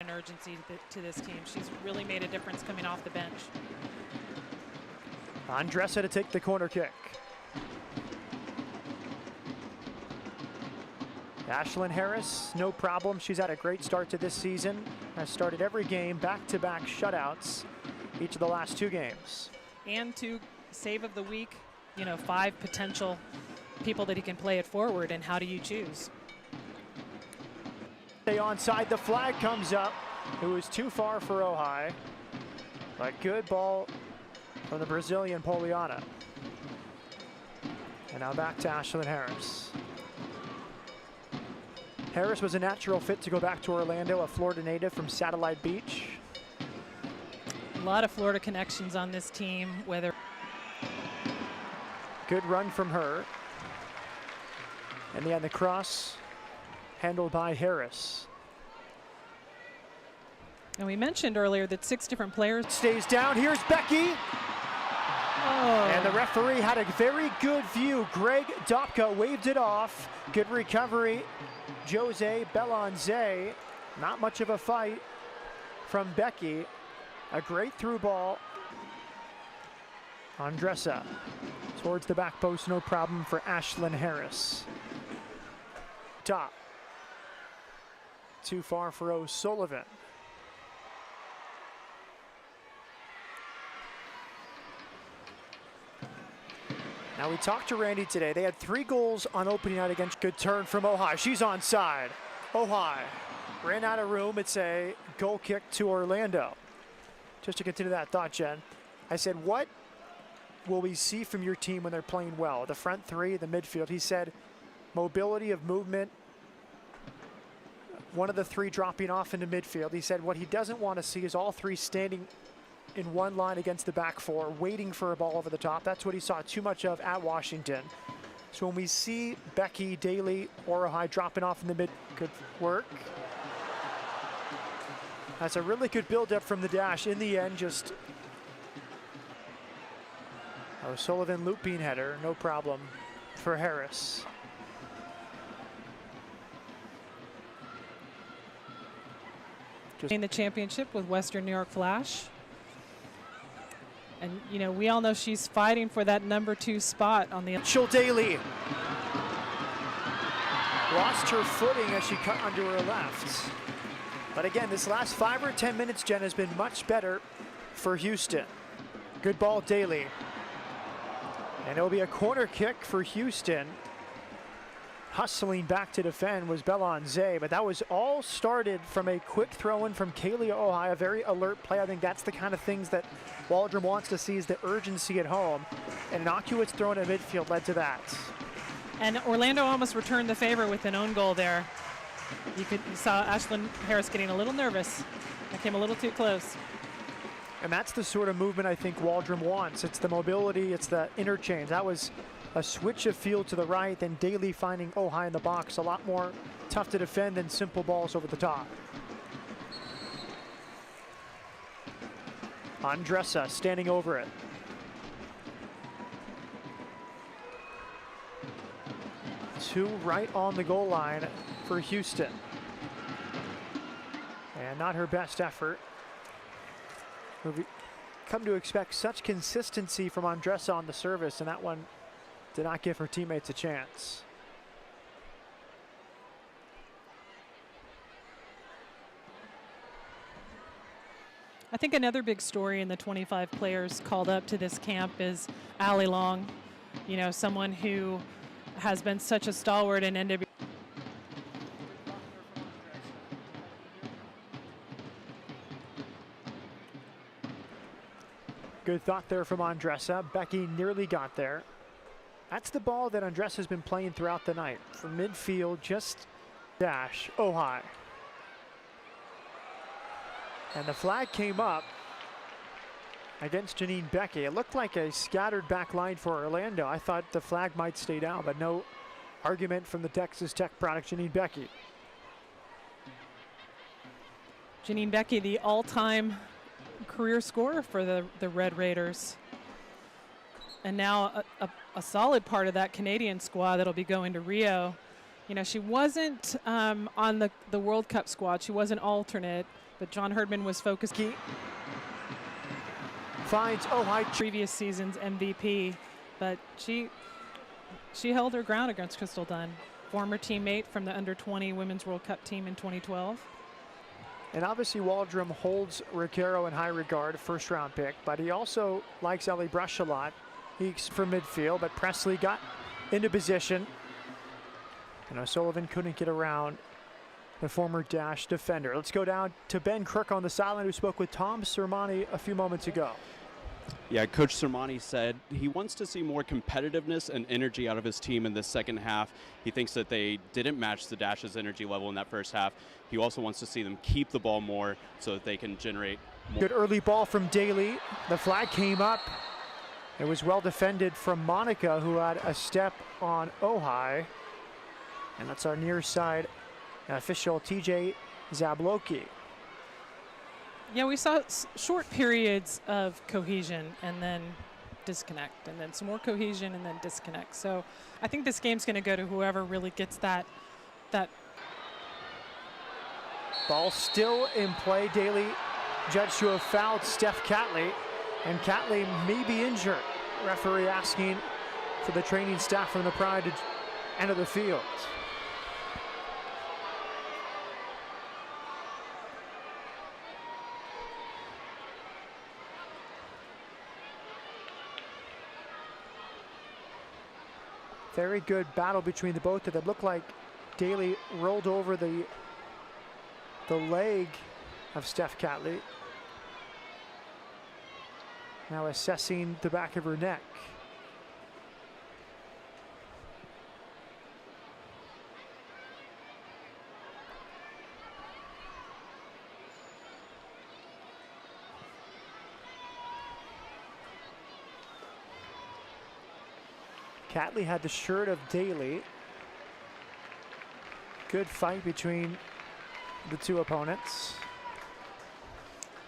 An urgency to this team. She's really made a difference coming off the bench. Andressa to take the corner kick. Ashlyn Harris, no problem. She's had a great start to this season. Has started every game, back-to-back shutouts each of the last 2 games. And to save of the week, you know, 5 potential people that he can play it forward, and how do you choose? Stay onside, the flag comes up. It was too far for Ojai. But good ball from the Brazilian Poliana. And now back to Ashlyn Harris. Harris was a natural fit to go back to Orlando, a Florida native from Satellite Beach. A lot of Florida connections on this team, whether... Good run from her. And then the cross handled by Harris. And we mentioned earlier that 6 different players... Stays down, here's Becky. Oh. And the referee had a very good view. Greg Dopka waved it off. Good recovery. Jose Belonze, not much of a fight from Becky. A great through ball. Andressa towards the back post, no problem for Ashlyn Harris. Top. Too far for O'Sullivan. Now we talked to Randy today. They had 3 goals on opening night against. Good turn from Ojai. She's onside. Ojai ran out of room. It's a goal kick to Orlando. Just to continue that thought, Jen, I said, what will we see from your team when they're playing well? The front 3, the midfield. He said, mobility of movement. One of the 3 dropping off into midfield. He said what he doesn't want to see is all 3 standing in one line against the back 4, waiting for a ball over the top. That's what he saw too much of at Washington. So when we see Becky, Daly, Ojai dropping off in the mid, good work. That's a really good build-up from the dash. In the end, just O'Sullivan looping header, no problem for Harris. In the championship with Western New York Flash. And, you know, we all know she's fighting for that number 2 spot on the... Daly lost her footing as she cut under her left. But again, this last 5 or 10 minutes, Jen, has been much better for Houston. Good ball, Daly. And it'll be a corner kick for Houston. Hustling back to defend was Belonze, but that was all started from a quick throw-in from Kaylee Ojai, a very alert play. I think that's the kind of things that Waldron wants to see, is the urgency at home. An innocuous throw in midfield led to that. And Orlando almost returned the favor with an own goal there. You saw Ashlyn Harris getting a little nervous. That came a little too close. And that's the sort of movement I think Waldron wants. It's the mobility, it's the interchange. That was a switch of field to the right, then Daly finding Ojai in the box. A lot more tough to defend than simple balls over the top. Andressa standing over it. Two right on the goal line for Houston. And not her best effort. We've come to expect such consistency from Andressa on the service, and that one did not give her teammates a chance. I think another big story in the 25 players called up to this camp is Allie Long. You know, someone who has been such a stalwart in NW. Good thought there from Andressa. Becky nearly got there. That's the ball that Andressa has been playing throughout the night. From midfield, just dash. Ojai. And the flag came up against Janine Becky. It looked like a scattered back line for Orlando. I thought the flag might stay down, but no argument from the Texas Tech product, Janine Becky. Janine Becky, the all-time career scorer for the Red Raiders. And now a solid part of that Canadian squad that'll be going to Rio. You know, she wasn't on the World Cup squad. She was an alternate, but John Herdman was focused. Key finds Ojai. Previous season's MVP, but she held her ground against Crystal Dunn, former teammate from the under-20 Women's World Cup team in 2012. And obviously Waldrum holds Riquero in high regard, first-round pick, but he also likes Ellie Brush a lot. He's from midfield, but Presley got into position. And O'Sullivan couldn't get around the former Dash defender. Let's go down to Ben Crook on the sideline, who spoke with Tom Sermani a few moments ago. Yeah, Coach Sermani said he wants to see more competitiveness and energy out of his team in this second half. He thinks that they didn't match the Dash's energy level in that first half. He also wants to see them keep the ball more so that they can generate more. Good early ball from Daly. The flag came up. It was well defended from Monica, who had a step on Ojai. And that's our near side official, TJ Zabloki. Yeah, we saw short periods of cohesion and then disconnect, and then some more cohesion and then disconnect. So I think this game's going to go to whoever really gets that. Ball still in play. Daly judged to have fouled Steph Catley, and Catley may be injured. Referee asking for the training staff from the Pride to enter the field. Very good battle between the both of them. Looked like Daly rolled over the leg of Steph Catley. Now assessing the back of her neck. Catley had the shirt of Daly. Good fight between the two opponents.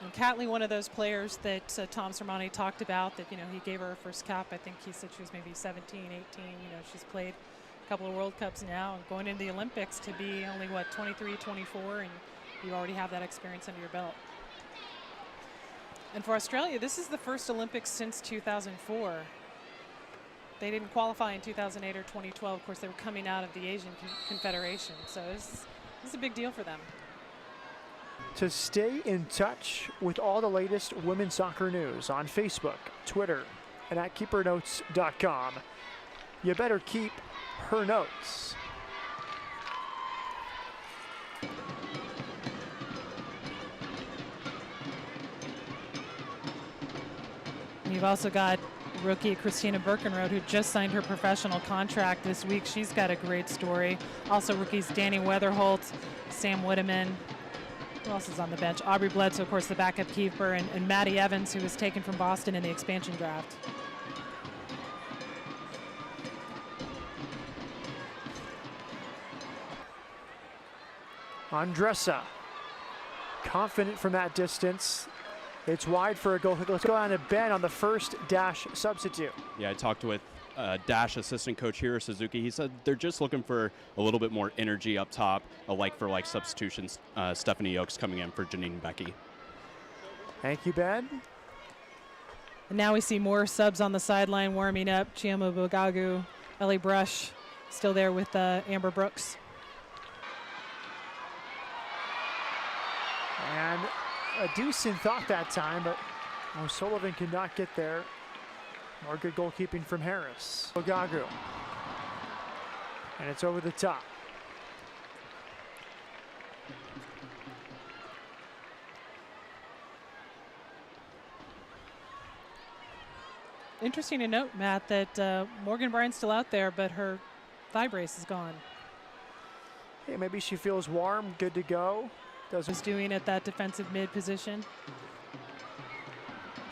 And Catley, one of those players that Tom Sermani talked about, that, you know, he gave her her first cap. I think he said she was maybe 17, 18. You know, she's played a couple of World Cups now, and going into the Olympics to be only, what, 23, 24, and you already have that experience under your belt. And for Australia, this is the first Olympics since 2004. They didn't qualify in 2008 or 2012. Of course, they were coming out of the Asian Confederation. So this is a big deal for them. To stay in touch with all the latest women's soccer news on Facebook, Twitter, and at keepernotes.com, you better keep her notes. You've also got rookie Christina Birkenroad, who just signed her professional contract this week. She's got a great story. Also rookies Danny Weatherholt, Sam Whitteman. Who else is on the bench? Aubrey Bledsoe, of course, the backup keeper, and Maddie Evans, who was taken from Boston in the expansion draft. Andressa, confident from that distance. It's wide for a goal. Let's go on to Ben on the first Dash substitute. Yeah, I talked with Dash assistant coach Hiro Suzuki. He said they're just looking for a little bit more energy up top, a like-for-like substitutions. Stephanie Oakes coming in for Janine Becky. Thank you, Ben. And now we see more subs on the sideline warming up. Chioma Bogagu, Ellie Brush still there with Amber Brooks. And a decent thought that time, but O'Sullivan could not get there. More good goalkeeping from Harris. Bogagu. And it's over the top. Interesting to note, Matt, that Morgan Bryan's still out there, but her thigh brace is gone. Hey, maybe she feels warm, good to go. Was doing at that defensive mid position.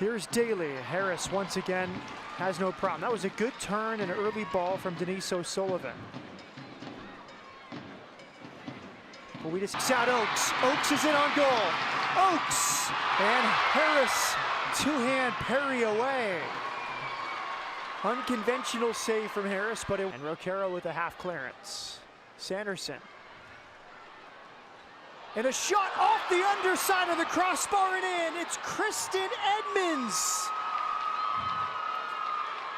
Here's Daly. Harris once again has no problem. That was a good turn and an early ball from Denise O'Sullivan. But we just shot Oakes. Oakes is in on goal. Oakes and Harris two-hand parry away. Unconventional save from Harris, but and Rocaro with a half clearance. Sanderson. And a shot off the underside of the crossbar and in. It's Kristen Edmonds.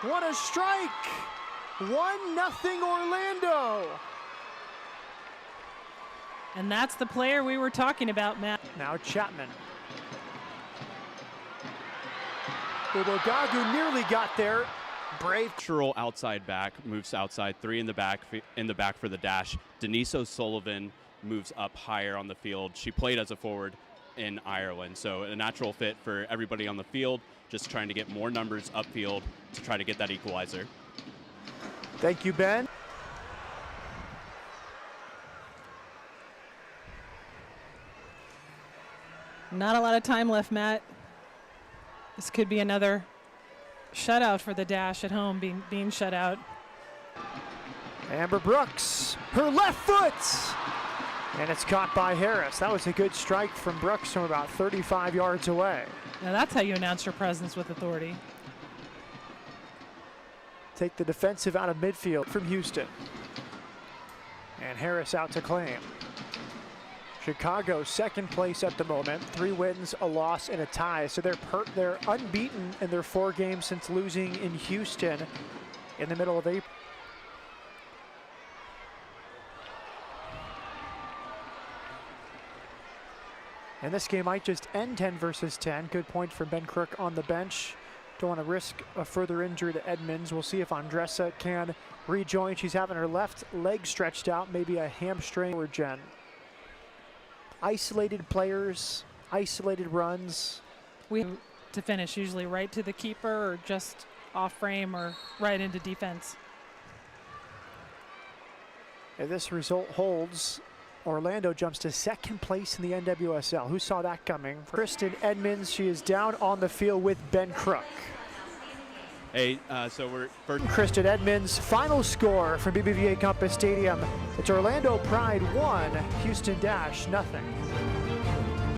What a strike. 1-0 Orlando. And that's the player we were talking about, Matt. Now Chapman. Ubogagu nearly got there. Brave. Natural outside back, moves outside, 3 in the back for the dash. Denise O'Sullivan moves up higher on the field. She played as a forward in Ireland, so a natural fit for everybody on the field, just trying to get more numbers upfield to try to get that equalizer. Thank you, Ben. Not a lot of time left, Matt. This could be another shutout for the Dash at home, being shut out. Amber Brooks, her left foot! And it's caught by Harris. That was a good strike from Brooks from about 35 yards away. Now that's how you announce your presence with authority. Take the defensive out of midfield from Houston. And Harris out to claim. Chicago second place at the moment, 3 wins, a loss, and a tie. So they're unbeaten in their 4 games since losing in Houston in the middle of April. And this game might just end 10 versus 10. Good point from Ben Crook on the bench. Don't want to risk a further injury to Edmonds. We'll see if Andressa can rejoin. She's having her left leg stretched out, maybe a hamstring or Jen. Isolated players, isolated runs. To finish, usually right to the keeper or just off frame or right into defense. If this result holds, Orlando jumps to second place in the NWSL. Who saw that coming? Kristen Edmonds, she is down on the field with Ben Crook. Hey, so we're first. Kristen Edmonds, final score from BBVA Compass Stadium. It's Orlando Pride 1, Houston Dash 0.